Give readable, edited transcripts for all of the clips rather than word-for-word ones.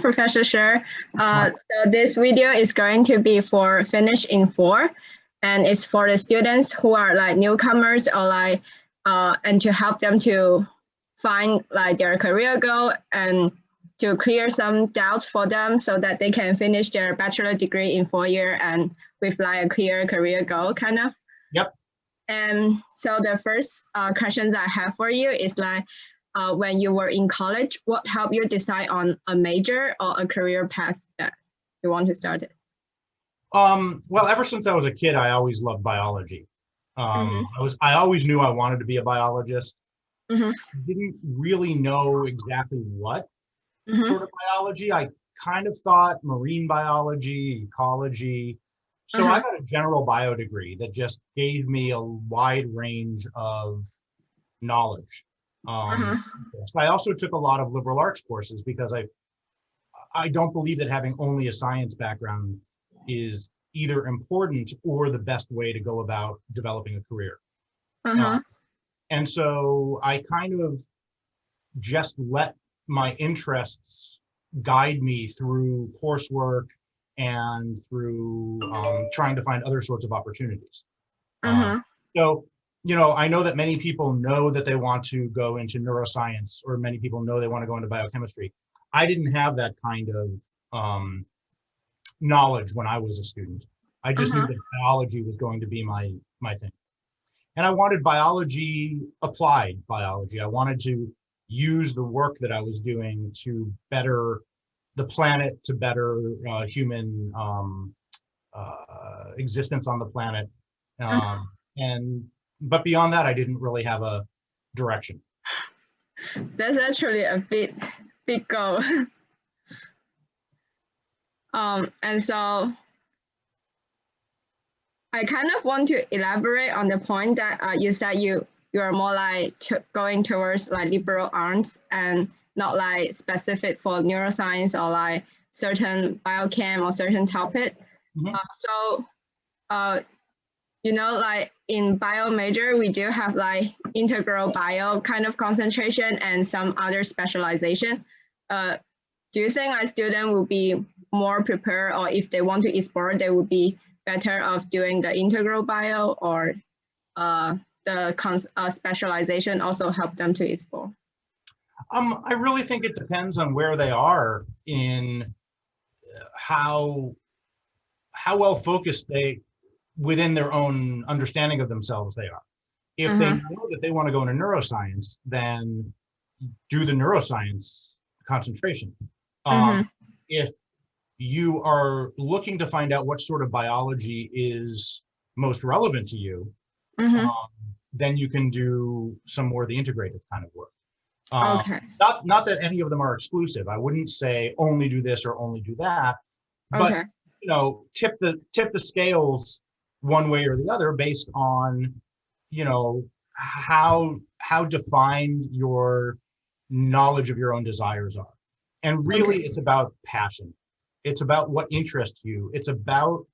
everyone, Professor Sher. So this video is going to be for Finish in 4, and it's for the students who are like newcomers or like, and to help them to find like their career goal and to clear some doubts for them so that they can finish their bachelor degree in 4 years and with like a clear career goal kind of. Yep. And so the first questions I have for you is like, when you were in college, what helped you decide on a major or a career path that you want to start it? Well, ever since I was a kid, I always loved biology. I always knew I wanted to be a biologist. I didn't really know exactly what sort of biology. I kind of thought marine biology, ecology. So I got a general bio degree that just gave me a wide range of knowledge. I also took a lot of liberal arts courses because I don't believe that having only a science background is either important or the best way to go about developing a career. And so I kind of just let my interests guide me through coursework and through trying to find other sorts of opportunities. So, you know, I know that many people know that they want to go into neuroscience, or many people know they want to go into biochemistry. I didn't have that kind of knowledge when I was a student. I just knew that biology was going to be my thing. And I wanted biology, applied biology. I wanted to use the work that I was doing to better the planet, to better human existence on the planet. But beyond that, I didn't really have a direction. That's actually a big goal. And so I kind of want to elaborate on the point that you said you are more like going towards like liberal arts and not like specific for neuroscience or like certain biochem or certain topic. You know, like in bio major, we do have like integral bio kind of concentration and some other specialization. Do you think a student will be more prepared, or if they want to explore, they would be better off doing the integral bio, or the specialization also help them to explore? I really think it depends on where they are in how well focused they, within their own understanding of themselves, they are. If they know that they want to go into neuroscience, then do the neuroscience concentration. If you are looking to find out what sort of biology is most relevant to you, then you can do some more of the integrative kind of work. Not that any of them are exclusive. I wouldn't say only do this or only do that, but you know, tip the scales one way or the other based on, you know, how defined your knowledge of your own desires are. And really, it's about passion. It's about what interests you. It's about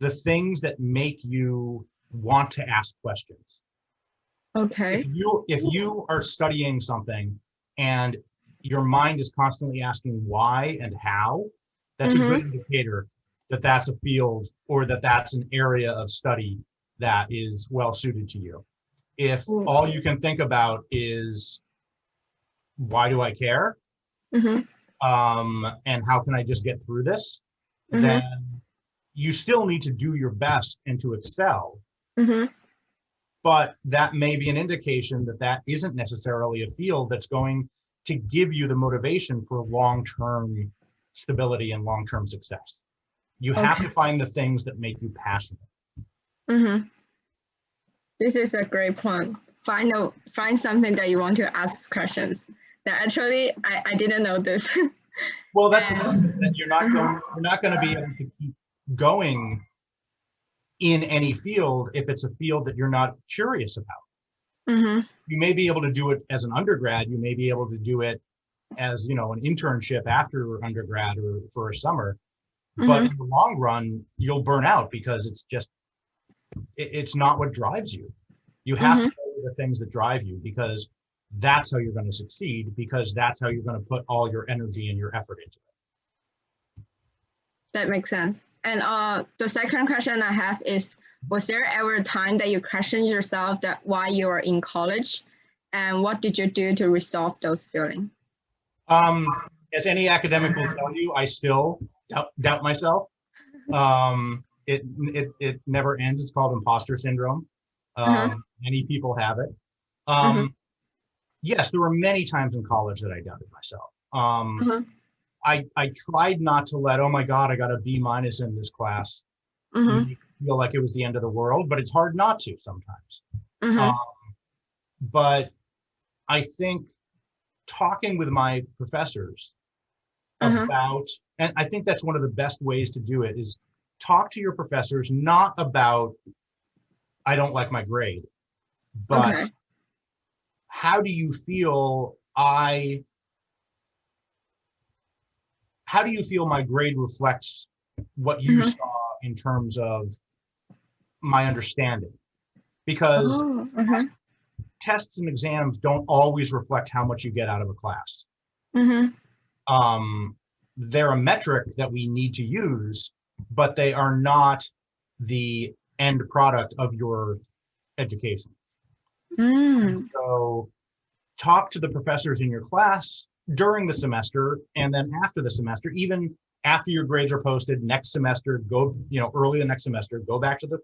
the things that make you want to ask questions. If you are studying something and your mind is constantly asking why and how, that's a good indicator that that's a field, or that that's an area of study that is well suited to you. If all you can think about is, why do I care? And how can I just get through this? Then you still need to do your best and to excel. But that may be an indication that that isn't necessarily a field that's going to give you the motivation for long-term stability and long-term success. You have to find the things that make you passionate. This is a great point. Find something that you want to ask questions. That actually, I didn't know this. Well, that's that you're not going to be able to keep going in any field if it's a field that you're not curious about. You may be able to do it as an undergrad. You may be able to do it as, you know, an internship after undergrad or for a summer. But in the long run, you'll burn out because it's not what drives you. You have to know the things that drive you, because that's how you're going to succeed, because that's how you're going to put all your energy and your effort into it. That makes sense. And the second question I have is, was there ever a time that you questioned yourself that why you were in college, and what did you do to resolve those feelings? As any academic will tell you, I still doubt myself. It never ends. It's called imposter syndrome. Many people have it. Yes, there were many times in college that I doubted myself. I tried not to let, oh my God, I got a B- in this class, make me feel like it was the end of the world, but it's hard not to sometimes. But I think talking with my professors about, and I think that's one of the best ways to do it, is talk to your professors, not about, I don't like my grade, but how do you feel how do you feel my grade reflects what you saw in terms of my understanding? Because tests and exams don't always reflect how much you get out of a class. They're a metric that we need to use, but they are not the end product of your education. So talk to the professors in your class during the semester, and then after the semester, even after your grades are posted next semester, go, early the next semester, go back to the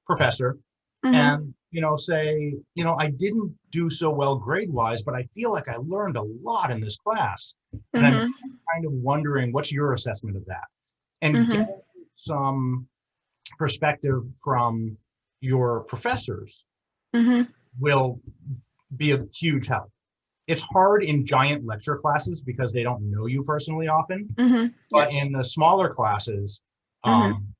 professor and, say, I didn't do so well grade-wise, but I feel like I learned a lot in this class. And I'm kind of wondering, what's your assessment of that? And get some perspective from your professors will be a huge help. It's hard in giant lecture classes because they don't know you personally often, but in the smaller classes,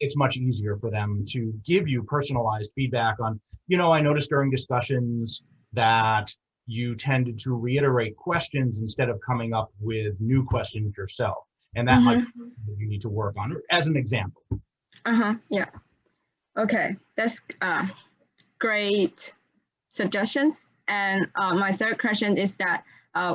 it's much easier for them to give you personalized feedback on, I noticed during discussions that you tended to reiterate questions instead of coming up with new questions yourself. And that might be something you need to work on, as an example. Yeah. Okay, that's great suggestions. And my third question is that,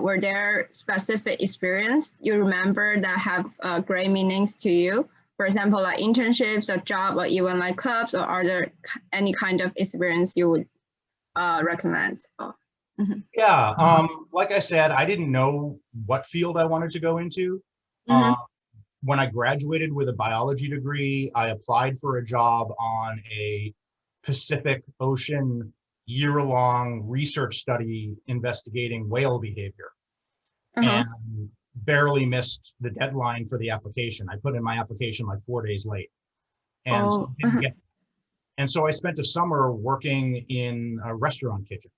were there specific experience you remember that have great meanings to you? For example, like internships or job, or even like clubs, or are there any kind of experience you would recommend? Yeah, like I said, I didn't know what field I wanted to go into. When I graduated with a biology degree, I applied for a job on a Pacific Ocean year-long research study investigating whale behavior, and barely missed the deadline for the application. I put in my application like 4 days late, and so didn't get. And so I spent a summer working in a restaurant kitchen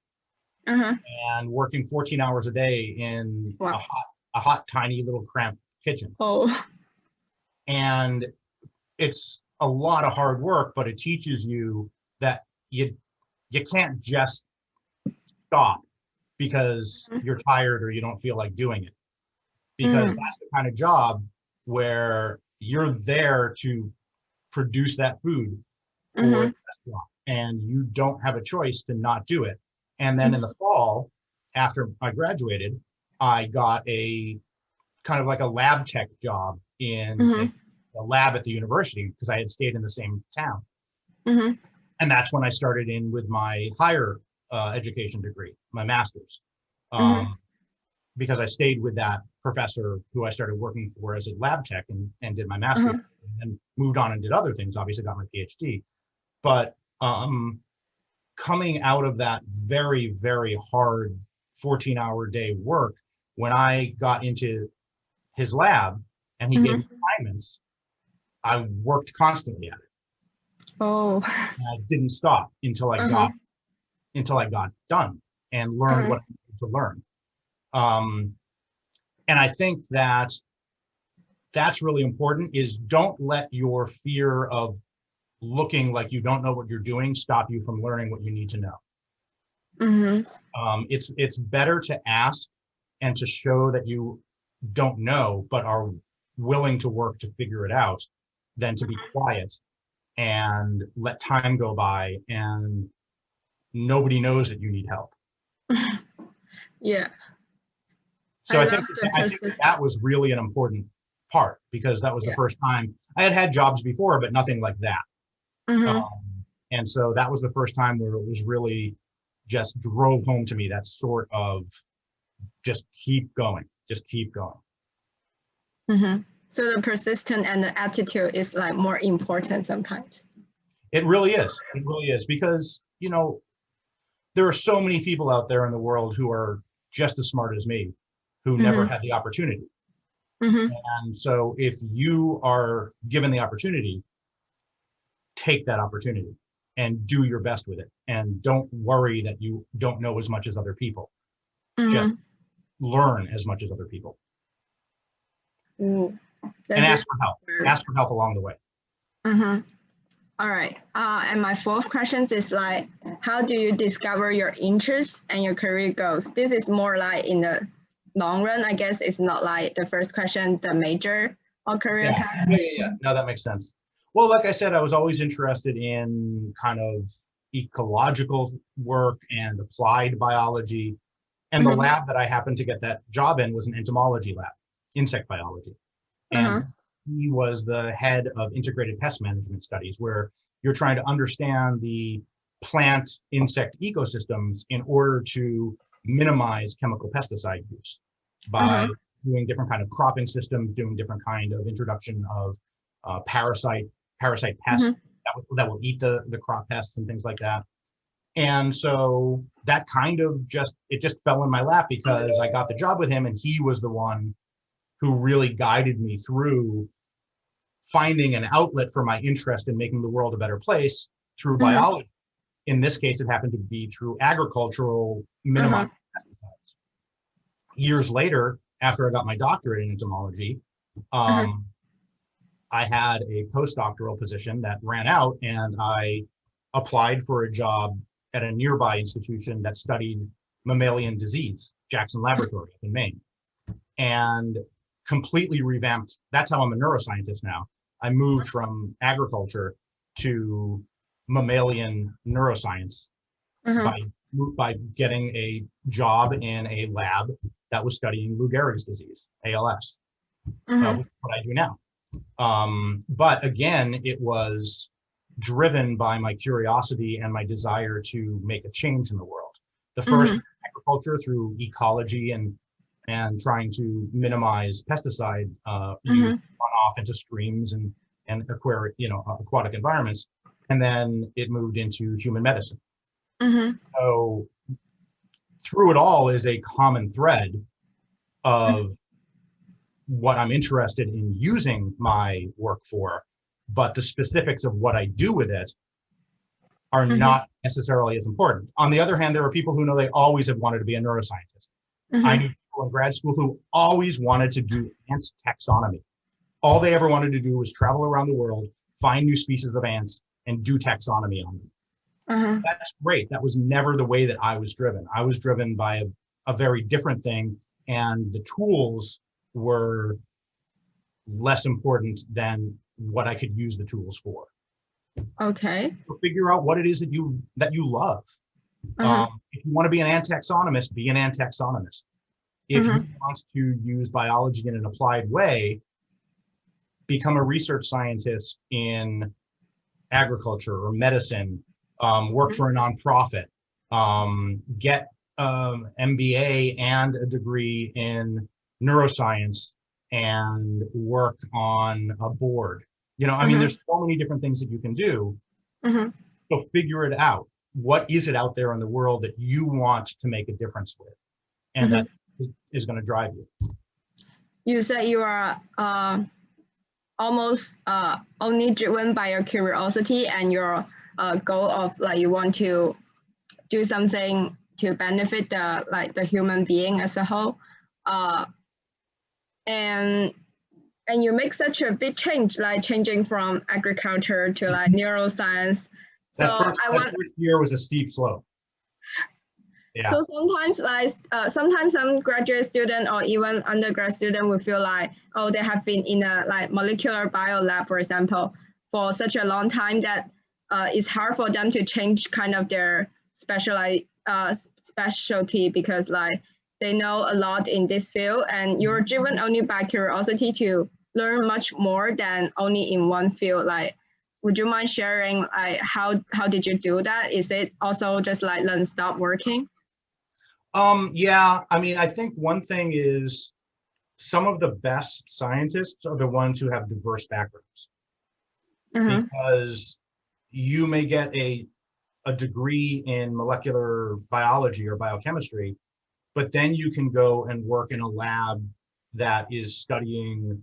and working 14 hours a day in a hot, tiny little cramped kitchen. And it's a lot of hard work, but it teaches you that you can't just stop because you're tired or you don't feel like doing it. Because that's the kind of job where you're there to produce that food for the restaurant, and you don't have a choice to not do it. And then in the fall, after I graduated, I got a kind of like a lab tech job in a lab at the university because I had stayed in the same town. And that's when I started in with my higher education degree, my master's, because I stayed with that professor who I started working for as a lab tech and did my master's, and moved on and did other things, obviously got my PhD. But coming out of that very, very hard 14-hour day work, when I got into his lab and he gave me assignments, I worked constantly at it. And I didn't stop until I got done and learned what I needed to learn. And I think that that's really important, is don't let your fear of looking like you don't know what you're doing stop you from learning what you need to know. It's better to ask and to show that you don't know but are willing to work to figure it out than to be quiet and let time go by and nobody knows that you need help. Yeah. So I think that was really an important part, because that was the first time I had had jobs before, but nothing like that. And so that was the first time where it was really just drove home to me that sort of just keep going, just keep going. So the persistence and the attitude is like more important sometimes. It really is. It really is, because, you know, there are so many people out there in the world who are just as smart as me, who never had the opportunity. And so if you are given the opportunity, take that opportunity and do your best with it. And don't worry that you don't know as much as other people. Just learn as much as other people. And ask for help. Ask for help along the way. All right. And my fourth question is like, how do you discover your interests and your career goals? This is more like in the long run, I guess. It's not like the first question, the major or career path. Yeah. No, that makes sense. Well, like I said, I was always interested in kind of ecological work and applied biology. And the lab that I happened to get that job in was an entomology lab, insect biology. And he was the head of integrated pest management studies, where you're trying to understand the plant insect ecosystems in order to minimize chemical pesticide use by doing different kind of cropping systems, doing different kind of introduction of parasite pests that will eat the crop pests and things like that. And so that kind of just fell in my lap, because I got the job with him, and he was the one who really guided me through finding an outlet for my interest in making the world a better place through biology. In this case, it happened to be through agricultural minimizing pesticides. Years later, after I got my doctorate in entomology, I had a postdoctoral position that ran out, and I applied for a job at a nearby institution that studied mammalian disease, Jackson Laboratory in Maine, and completely revamped. That's how I'm a neuroscientist now. I moved from agriculture to mammalian neuroscience by getting a job in a lab that was studying Lou Gehrig's disease, ALS, what I do now. But again, it was driven by my curiosity and my desire to make a change in the world. The first agriculture through ecology and trying to minimize pesticide use runoff into streams and aquatic environments, and then it moved into human medicine. So through it all is a common thread of what I'm interested in using my work for, but the specifics of what I do with it are not necessarily as important. On the other hand, there are people who know they always have wanted to be a neuroscientist. I knew people in grad school who always wanted to do ant taxonomy. All they ever wanted to do was travel around the world, find new species of ants, and do taxonomy on them. That's great. That was never the way that I was driven. I was driven by a very different thing, and the tools were less important than what I could use the tools for. Okay. So figure out what it is that you love. If you want to be an ant taxonomist, be an ant taxonomist. If you want to use biology in an applied way, become a research scientist in agriculture or medicine, work for a nonprofit, get MBA and a degree in neuroscience, and work on a board. I mean, there's so many different things that you can do. So figure it out. What is it out there in the world that you want to make a difference with? And that is going to drive you. You said you are almost only driven by your curiosity and your goal of like you want to do something to benefit the human being as a whole. And you make such a big change, like changing from agriculture to like neuroscience. So that first year was a steep slope. Yeah. So sometimes some graduate student or even undergrad student will feel like, oh, they have been in a like molecular bio lab, for example, for such a long time that it's hard for them to change kind of their specialty because like they know a lot in this field, and you're driven only by curiosity to learn much more than only in one field. Like, would you mind sharing like how did you do that? Is it also just like non-stop working? Yeah, I mean, I think one thing is some of the best scientists are the ones who have diverse backgrounds, because you may get a degree in molecular biology or biochemistry, but then you can go and work in a lab that is studying,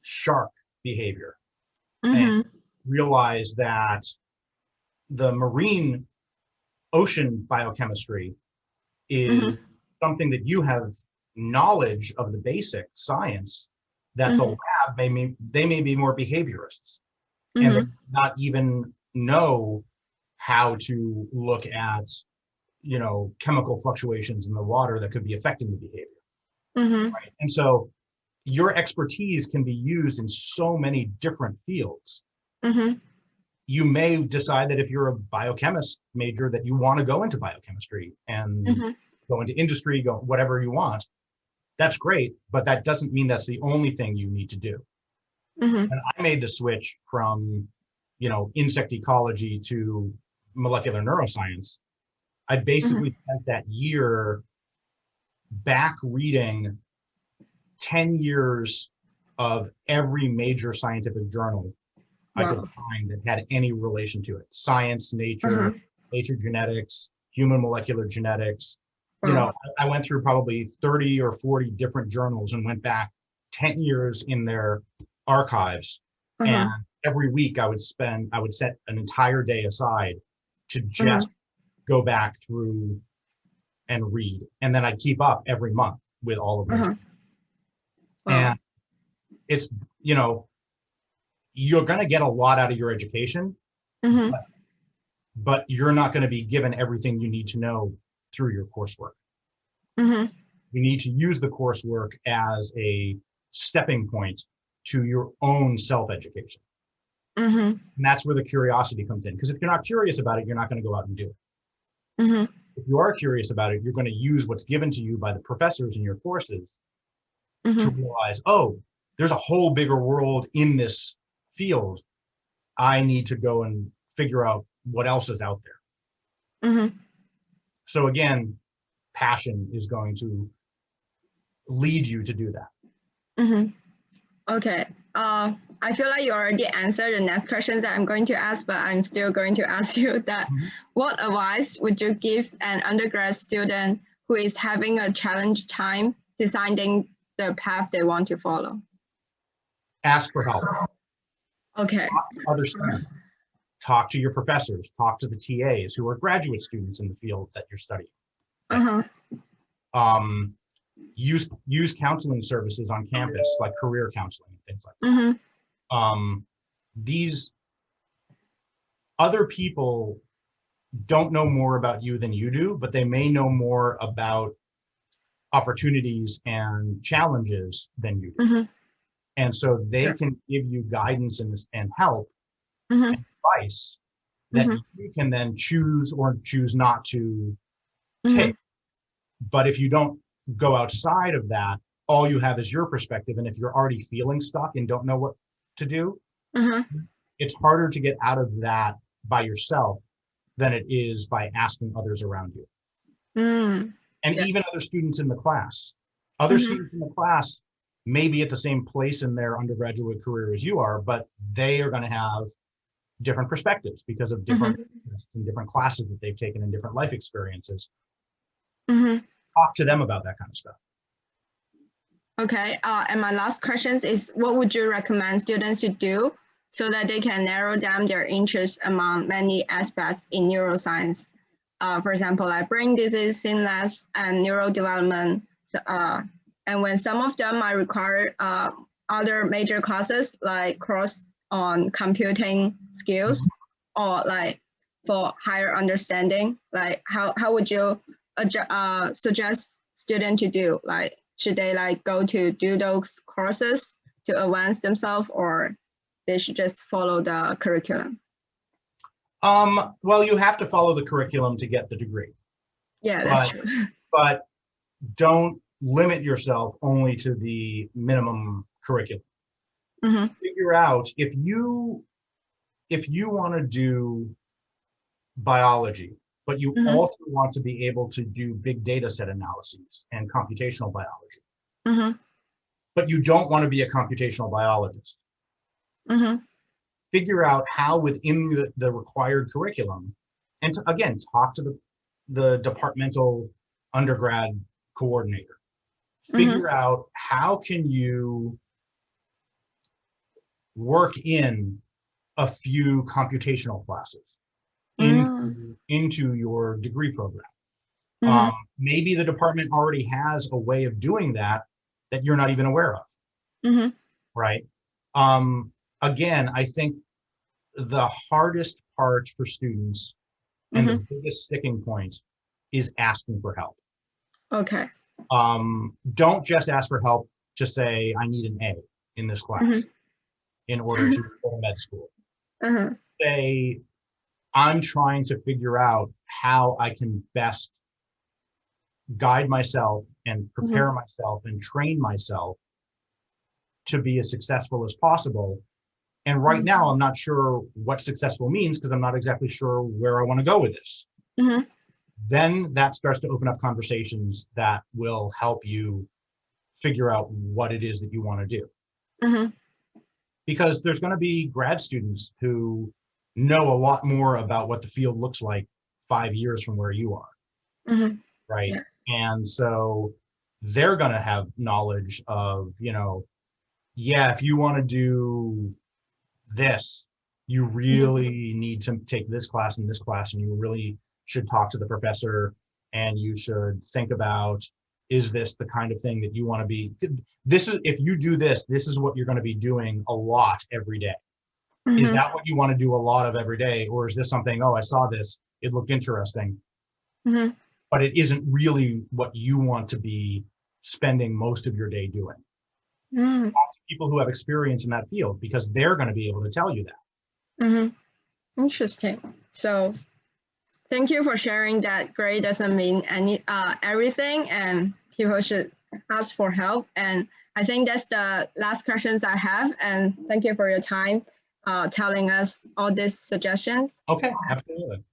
shark behavior, and realize that the marine ocean biochemistry is something that you have knowledge of the basic science, that the lab they may be more behaviorists, and they not even know how to look at chemical fluctuations in the water that could be affecting the behavior. Right? And so your expertise can be used in so many different fields. You may decide that if you're a biochemist major that you want to go into biochemistry and go into industry, go whatever you want. That's great, but that doesn't mean that's the only thing you need to do. And I made the switch from, insect ecology to molecular neuroscience. I basically spent that year back reading 10 years of every major scientific journal I could find that had any relation to it. Science, Nature, Nature Genetics, Human Molecular Genetics. I went through probably 30 or 40 different journals and went back 10 years in their archives. And every week I would set an entire day aside to just go back through and read. And then I'd keep up every month with all of those. And it's, you're going to get a lot out of your education, but you're not going to be given everything you need to know through your coursework. You need to use the coursework as a stepping point to your own self-education. And that's where the curiosity comes in. Because if you're not curious about it, you're not going to go out and do it. If you are curious about it, you're going to use what's given to you by the professors in your courses to realize, oh, there's a whole bigger world in this field. I need to go and figure out what else is out there. So again, passion is going to lead you to do that. Okay. I feel like you already answered the next questions that I'm going to ask, but I'm still going to ask you that. What advice would you give an undergrad student who is having a challenge time deciding the path they want to follow? Ask for help. Okay. Talk to other students. Talk to your professors. Talk to the TAs who are graduate students in the field that you're studying. Use counseling services on campus, like career counseling and things like that. These other people don't know more about you than you do, but they may know more about opportunities and challenges than you do. And so they can give you guidance and help and advice that you can then choose or choose not to take. But if you don't go outside of that, all you have is your perspective. And if you're already feeling stuck and don't know what to do, it's harder to get out of that by yourself than it is by asking others around you. And even other students in the class. Other students in the class may be at the same place in their undergraduate career as you are, but they are going to have different perspectives because of different classes that they've taken and different life experiences. Talk to them about that kind of stuff. Okay, and my last question is, what would you recommend students to do so that they can narrow down their interest among many aspects in neuroscience? For example, like brain disease, synapse, and neurodevelopment. And when some of them might require other major classes like course on computing skills or like for higher understanding, like how would you suggest students to do? Like, should they like go to do those courses to advance themselves, or they should just follow the curriculum? Well, you have to follow the curriculum to get the degree. Yeah, that's true. But don't limit yourself only to the minimum curriculum. Figure out if you want to do biology, but you also want to be able to do big data set analyses and computational biology, but you don't want to be a computational biologist. Figure out how within the required curriculum, and again, talk to the departmental undergrad coordinator. Figure out how can you work in a few computational classes into your degree program. Maybe the department already has a way of doing that you're not even aware of, right? Again, I think the hardest part for students and the biggest sticking point is asking for help. Okay. Don't just ask for help to say, I need an A in this class in order to go to med school. Say, I'm trying to figure out how I can best guide myself and prepare myself and train myself to be as successful as possible. And right now, I'm not sure what successful means because I'm not exactly sure where I want to go with this. Then that starts to open up conversations that will help you figure out what it is that you want to do. Because there's going to be grad students who know a lot more about what the field looks like 5 years from where you are, right? Yeah. And so they're going to have knowledge of, yeah, if you want to do this, you really need to take this class and this class, and you really should talk to the professor, and you should think about, is this the kind of thing that you want to be? This is, if you do this, this is what you're going to be doing a lot every day. Is that what you want to do a lot of every day? Or is this something, oh, I saw this, it looked interesting, but it isn't really what you want to be spending most of your day doing? Talk to people who have experience in that field, because they're going to be able to tell you that. Interesting. So thank you for sharing that grade doesn't mean everything, and people should ask for help. And I think that's the last questions I have. And thank you for your time telling us all these suggestions. Okay, absolutely.